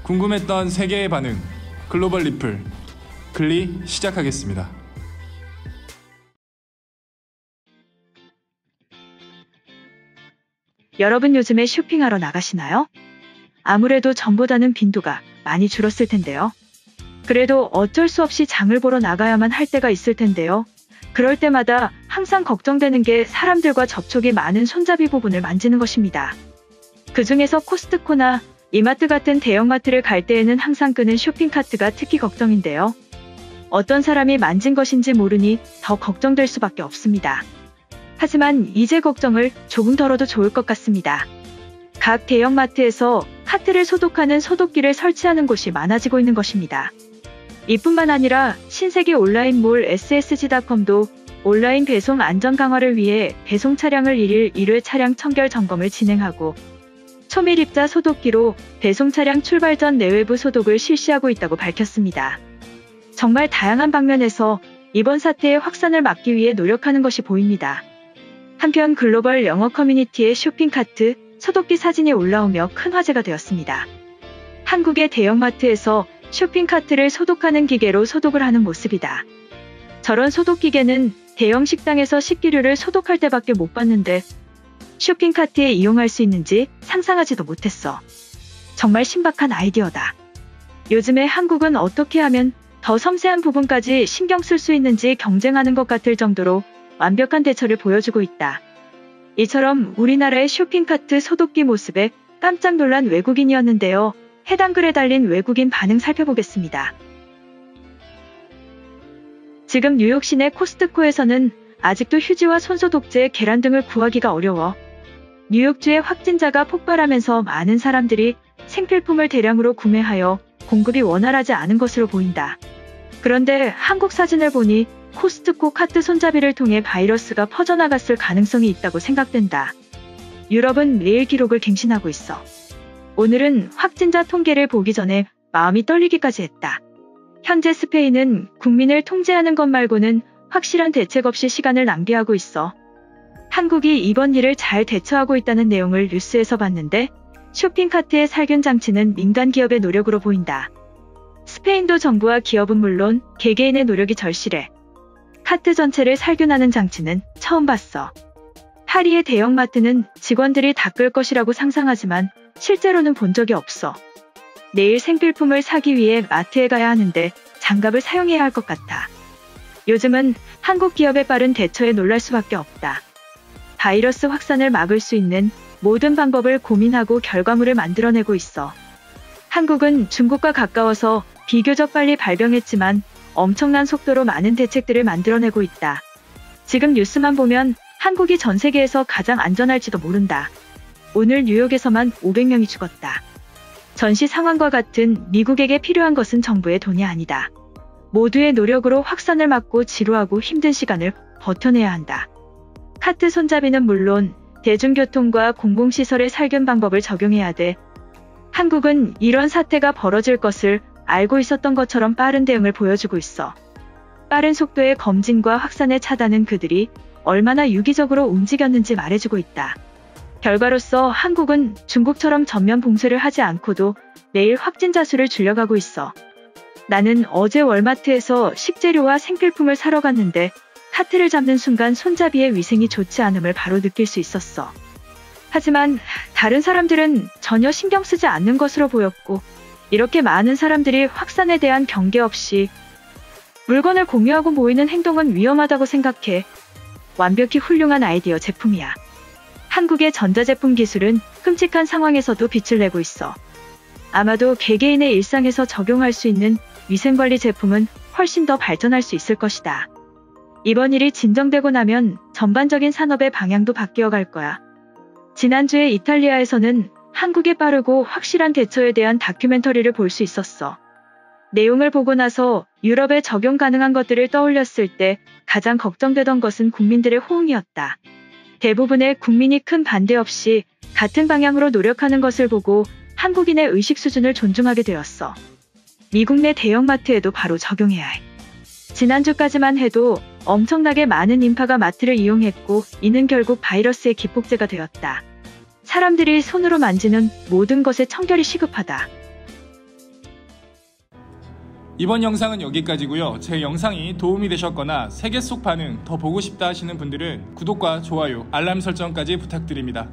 궁금했던 세계의 반응, 글로벌 리플, 글리 시작하겠습니다. 여러분 요즘에 쇼핑하러 나가시나요? 아무래도 전보다는 빈도가 많이 줄었을 텐데요. 그래도 어쩔 수 없이 장을 보러 나가야만 할 때가 있을 텐데요. 그럴 때마다 항상 걱정되는 게 사람들과 접촉이 많은 손잡이 부분을 만지는 것입니다. 그 중에서 코스트코나 이마트 같은 대형마트를 갈 때에는 항상 끄는 쇼핑카트가 특히 걱정인데요. 어떤 사람이 만진 것인지 모르니 더 걱정될 수밖에 없습니다. 하지만 이제 걱정을 조금 덜어도 좋을 것 같습니다. 각 대형마트에서 카트를 소독하는 소독기를 설치하는 곳이 많아지고 있는 것입니다. 이뿐만 아니라 신세계 온라인몰 SSG.com도 온라인 배송 안전 강화를 위해 배송 차량을 1일 1회 차량 청결 점검을 진행하고 초밀입자 소독기로 배송 차량 출발 전 내외부 소독을 실시하고 있다고 밝혔습니다. 정말 다양한 방면에서 이번 사태의 확산을 막기 위해 노력하는 것이 보입니다. 한편 글로벌 영어 커뮤니티에 쇼핑카트, 소독기 사진이 올라오며 큰 화제가 되었습니다. 한국의 대형마트에서 쇼핑카트를 소독하는 기계로 소독을 하는 모습이다. 저런 소독기계는 대형 식당에서 식기류를 소독할 때밖에 못 봤는데 쇼핑카트에 이용할 수 있는지 상상하지도 못했어. 정말 신박한 아이디어다. 요즘에 한국은 어떻게 하면 더 섬세한 부분까지 신경 쓸 수 있는지 경쟁하는 것 같을 정도로 완벽한 대처를 보여주고 있다. 이처럼 우리나라의 쇼핑카트 소독기 모습에 깜짝 놀란 외국인이었는데요. 해당 글에 달린 외국인 반응 살펴보겠습니다. 지금 뉴욕 시내 코스트코에서는 아직도 휴지와 손소독제, 계란 등을 구하기가 어려워 뉴욕주의 확진자가 폭발하면서 많은 사람들이 생필품을 대량으로 구매하여 공급이 원활하지 않은 것으로 보인다. 그런데 한국 사진을 보니 코스트코 카트 손잡이를 통해 바이러스가 퍼져나갔을 가능성이 있다고 생각된다. 유럽은 매일 기록을 갱신하고 있어. 오늘은 확진자 통계를 보기 전에 마음이 떨리기까지 했다. 현재 스페인은 국민을 통제하는 것 말고는 확실한 대책 없이 시간을 낭비하고 있어. 한국이 이번 일을 잘 대처하고 있다는 내용을 뉴스에서 봤는데 쇼핑카트의 살균 장치는 민간 기업의 노력으로 보인다. 스페인도 정부와 기업은 물론 개개인의 노력이 절실해. 카트 전체를 살균하는 장치는 처음 봤어. 파리의 대형마트는 직원들이 닦을 것이라고 상상하지만 실제로는 본 적이 없어. 내일 생필품을 사기 위해 마트에 가야 하는데 장갑을 사용해야 할 것 같아. 요즘은 한국 기업의 빠른 대처에 놀랄 수밖에 없다. 바이러스 확산을 막을 수 있는 모든 방법을 고민하고 결과물을 만들어내고 있어. 한국은 중국과 가까워서 비교적 빨리 발병했지만 엄청난 속도로 많은 대책들을 만들어내고 있다. 지금 뉴스만 보면 한국이 전 세계에서 가장 안전할지도 모른다. 오늘 뉴욕에서만 500명이 죽었다. 전시 상황과 같은 미국에게 필요한 것은 정부의 돈이 아니다. 모두의 노력으로 확산을 막고 지루하고 힘든 시간을 버텨내야 한다. 카트 손잡이는 물론 대중교통과 공공시설의 살균 방법을 적용해야 돼. 한국은 이런 사태가 벌어질 것을 알고 있었던 것처럼 빠른 대응을 보여주고 있어. 빠른 속도의 검진과 확산의 차단은 그들이 얼마나 유기적으로 움직였는지 말해주고 있다. 결과로서 한국은 중국처럼 전면 봉쇄를 하지 않고도 매일 확진자 수를 줄여가고 있어. 나는 어제 월마트에서 식재료와 생필품을 사러 갔는데 카트를 잡는 순간 손잡이의 위생이 좋지 않음을 바로 느낄 수 있었어. 하지만 다른 사람들은 전혀 신경 쓰지 않는 것으로 보였고 이렇게 많은 사람들이 확산에 대한 경계 없이 물건을 공유하고 모이는 행동은 위험하다고 생각해. 완벽히 훌륭한 아이디어 제품이야. 한국의 전자제품 기술은 끔찍한 상황에서도 빛을 내고 있어. 아마도 개개인의 일상에서 적용할 수 있는 위생관리 제품은 훨씬 더 발전할 수 있을 것이다. 이번 일이 진정되고 나면 전반적인 산업의 방향도 바뀌어 갈 거야. 지난주에 이탈리아에서는 한국의 빠르고 확실한 대처에 대한 다큐멘터리를 볼 수 있었어. 내용을 보고 나서 유럽에 적용 가능한 것들을 떠올렸을 때 가장 걱정되던 것은 국민들의 호응이었다. 대부분의 국민이 큰 반대 없이 같은 방향으로 노력하는 것을 보고 한국인의 의식 수준을 존중하게 되었어. 미국 내 대형마트에도 바로 적용해야 해. 지난주까지만 해도 엄청나게 많은 인파가 마트를 이용했고 이는 결국 바이러스의 기폭제가 되었다. 사람들이 손으로 만지는 모든 것에 청결이 시급하다. 이번 영상은 여기까지고요. 제 영상이 도움이 되셨거나 세계 속 반응 더 보고 싶다 하시는 분들은 구독과 좋아요, 알람 설정까지 부탁드립니다.